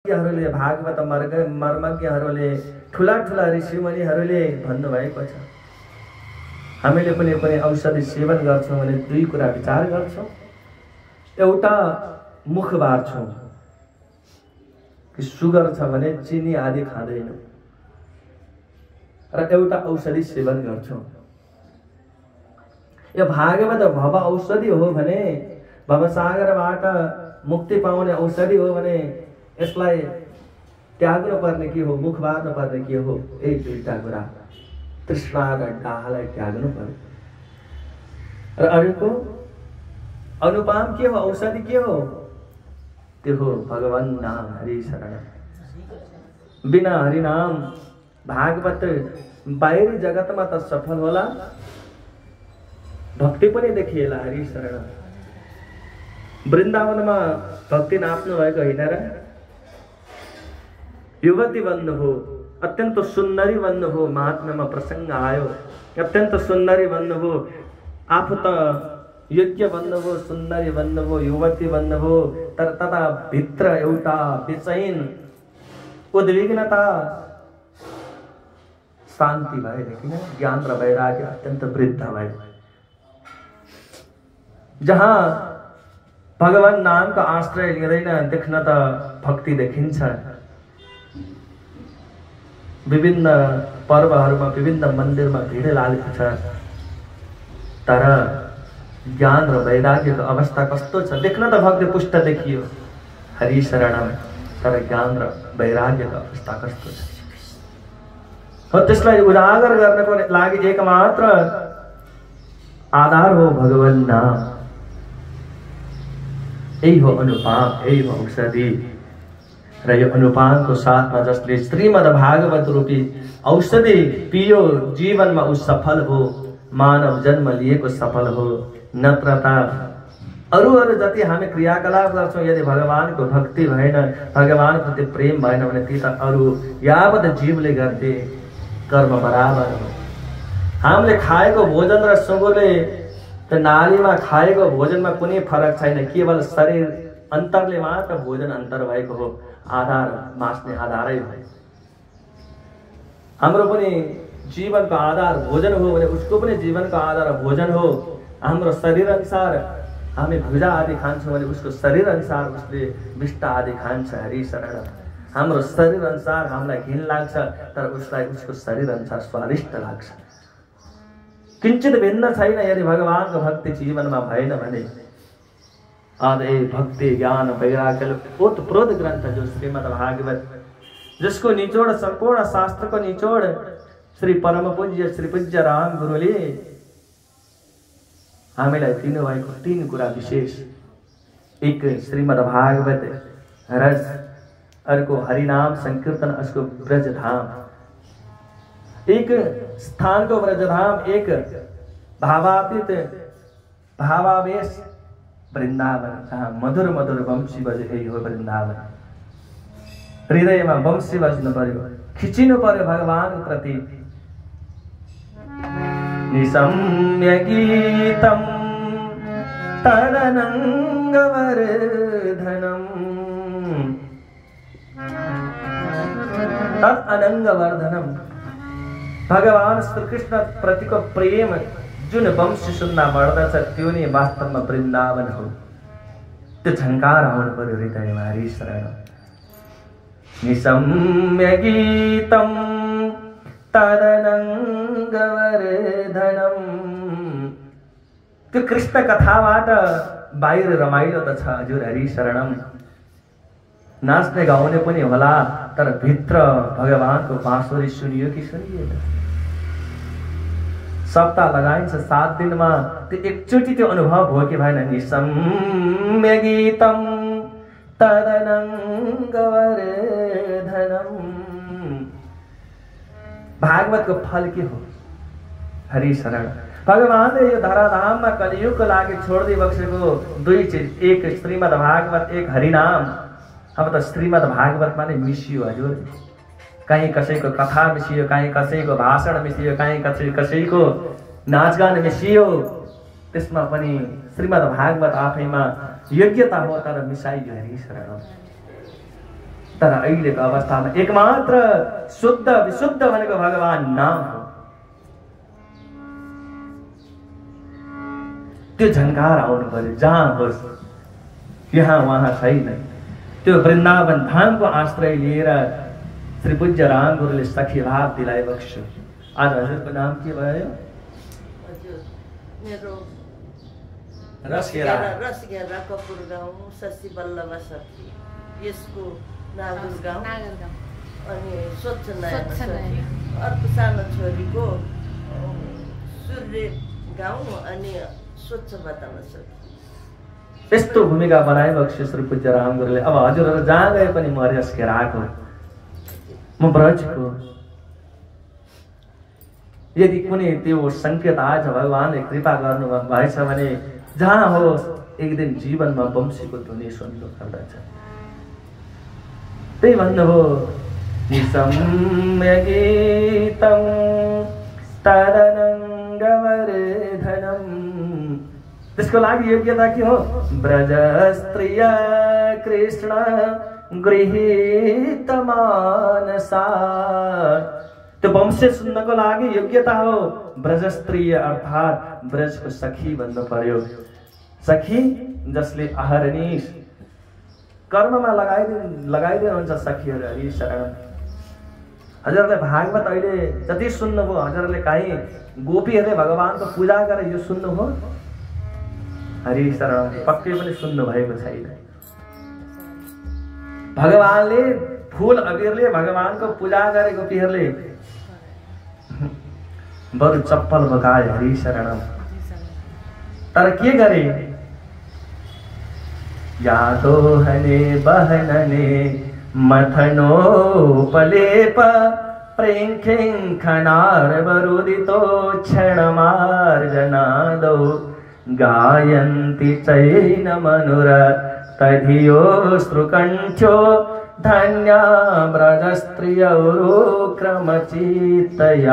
हरूले भागवत मर्मज्ञहरूले ठुला ठुला ऋषिमुनिहरूले भन्नुभएको छ। हामीले पनि कुनै औषधि सेवन गर्छौँ भने दुई कुरा विचार गर्छौँ। एउटा मुख बार्छौँ कि सुगर छ भने चिनी आदि खाँदैनौँ, र एउटा औषधि सेवन गर्छौँ। यो भागवत भव औषधि हो भने, भवसागरबाट मुक्ति पाउने औषधि हो भने यसलाई त्याग्नु पर्ने के हो, मुख बार्नु पर्ने के हो? यही दुईटा कुरा, तृष्णा र डाहलाई त्याग्नु पर्यो। र अर्को अनुपाम के हो, औषधि के हो? त्यो हो भगवान नाम, हरि शरण। बिना हरि नाम भागवत बाहिरी जगतमा त सफल होला, भक्ति पनि देखिएला। हरि शरण। वृन्दावनमा भक्ति नाप्नु भएको होइन र? युवती बन्नुभयो, अत्यन्त सुन्दरी बन्नुभयो, महात्म्यमा प्रसङ्ग आयो, अत्यन्त सुन्दरी बन्नुभयो, आफू त योग्य बन्नुभयो, सुन्दरी बन्नुभयो, युवती बन्नुभयो, तर तथा भित्र एउटा बेचैन उद्विग्नता शान्ति भयो, किन? ज्ञान र वैराग्य अत्यन्त वृद्ध भयो। जहाँ भगवान नामको आश्रय लिँदैन देख्न त भक्ति देखिन्छ। विभिन्न पर्वहरूमा विभिन्न मन्दिरमा भिड लागेको छ, तर ज्ञान र वैराग्यको अवस्था कस्तो छ? देख्न त भक्ति पुष्ट देखियो, हरि शरणम, तर ज्ञान र वैराग्यको अवस्था कस्तो छ? हो त्यसलाई उजागर गर्नको लागि एकमात्र आधार हो भगवान नाम। यही हो अनुपाम, यही हो औषधि। र यो अनुपामको साथमा जसले श्रीमद् भागवत रूपी औषधि पियो, जीवनमा उ सफल हो, मानव जन्म लिएको सफल हो। नत्र त अरू जति हामी क्रियाकलाप गर्छौँ, यदि भगवानको भक्ति भएन, भगवानप्रति प्रेम भएन भने ती त अरू यावत जीवले गर्दै कर्म बराबर हो। हामीले खाएको भोजन र सुँगुरले त नालीमा खाएको भोजनमा कुनै फरक छैन, केवल शरीर अन्तरले मात्र भोजन अन्तर भएको हो। आधार मास्ने आधारै भयो। हाम्रो पनि जीवनको आधार भोजन हो भने उसको पनि जीवनको आधार भोजन हो। हाम्रो शरीर अनुसार हामी भुजा आदि खान्छौँ भने उसको शरीर अनुसार उसले विष्ट आदि खान्छ। हरि शरण। हाम्रो शरीर अनुसार हामीलाई घिन लाग्छ, तर उसलाई उसको शरीर अनुसार स्वादिष्ट लाग्छ। किंचित भिन्न छैन। यदि भगवानको भक्ति जीवनमा भएन भने आदि भक्ति ज्ञान वैराग्य ओतप्रोत ग्रन्थ जो श्रीमद् भागवत, जिसको निचोड सम्पूर्ण शास्त्रको निचोड श्री परम पूज्य श्री पूज्य राम गुरुले हामीलाई दिनुभएको तीन कुरा विशेष। एक श्रीमद् भागवत रस, अर्को हरिनाम संकीर्तन, अर्को ब्रजधाम। एक स्थान को ब्रजधाम, एक भावातीत भावावेश वृंदावन, जहाँ मधुर मधुर वंशी बजे, यही हो वृंदावन। हृदयमा वंशी बज्नु पर्यो, खिचिनु पर्यो भगवान प्रति। निशम्य गीतम तदनंगवर्धनम, तद अनंगवर्धनम। भगवान श्री कृष्ण प्रतिको प्रेम जुन वंशी सुन्दा बढ्दछ त्यो नै वास्तवमा वृन्दावन हो। त्यो झङ्कार आउनु पर्यो हृदयमा। हरि शरण। निशम्य गीतम तदनंगवर्धनम। त्यो कृष्ण कथाबाट बाहिर रमाइलो त छ हजुर। हरि शरणम। नाच्ने गाउने पनि होला, तर भित्र भगवानको बाँसुरी सुनियो कि सुनिएन? सप्ताह लगाइन्छ 7 दिनमा, त्यो एकचोटि त्यो अनुभव हो कि भएन? निशम्य गीतम तदनंगवर्धनम। भागवतको फल के हो? हरि शरण। भगवानले यो धराधाममा कलियुगको लागि छोड्दै बसेको दुई चिज, एक श्रीमद् भागवत, एक हरिनाम। अब त श्रीमद् भागवतमा नै मिसियो हजुर। कहीं कसैको कथा मिसियो, कहीं कसैको भाषण मिसियो, कहीं कसैको नाचगान मिसियो। त्यसमा पनि श्रीमद् भागवत आफैमा योग्यता हो, तर मिसाइयो। हरि शरण। तर अहिलेको अवस्थामा एकमात्र शुद्ध विशुद्ध भनेको भगवान नाम हो। त्यो झन्कार आउनु पर्यो जहाँ होस्, यहाँ वहाँ छैन। त्यो वृन्दावन धामको आश्रय लिएर श्री पूज्य राम गुरुले सखी भाव दिलाए बक्स्यो। आज हजुरको नाम के भयो? मेरो रसगेरा कपुर गाउँ शशि बल्लभ सखी, यसको नागर गाउँ अनि स्वच्छ नयन सखी, अर्को सानो छोरीको सूर्य गाउँ अनि स्वच्छ बताउन सखी। यस्तो भूमिका बनाए बक्स्यो श्री पूज्य राम गुरुले। अब हजुरहरू जहाँ गए पनि म रसगेराको, म ब्रजको। यदि कुनै त्यो संकेत आज भगवानले कृपा गर्नु भएछ भने जहाँ होस् एक दिन जीवनमा वंशीको ध्वनि सुन्नु पर्दछ। त्यही भन्नुभयो निसम्य गीतं तदनङ्गवर्धनम्। त्यसको लागि योग्यता के हो? ब्रज स्त्रिय कृष्ण गृहीत मानसा। त्यो वंश सुन्नको लागि योग्यता हो ब्रज स्त्रिय अर्थात ब्रजको सखी भन्नु पर्यो। सखी जसले अहरनिश कर्ममा लगाइदिनुहुन्छ सखीहरू। हरि शरण। हजुरहरूले भागवत अहिले जति सुन्नुभयो, हजुरहरूले कहीँ गोपीहरूले भगवानको पूजा गरेर यो सुन्नुभयो? हरि शरण। पक्कै पनि सुन्नु भएको छैन। भगवानले फूल अबिरले भगवानको पूजा गरे गोपीहरूले बरु चप्पल बगाए। हरि शरण। तर के गरे? यादो हने बहनने मथनोपलेप प्रेंखें खनार बरुदितो क्षणमार्जनादो गायन्ति चैन मनुर तधियो स्त्रुकण्ठ्यो धन्या ब्रजस्त्रियौरो क्रमचित्तयाना।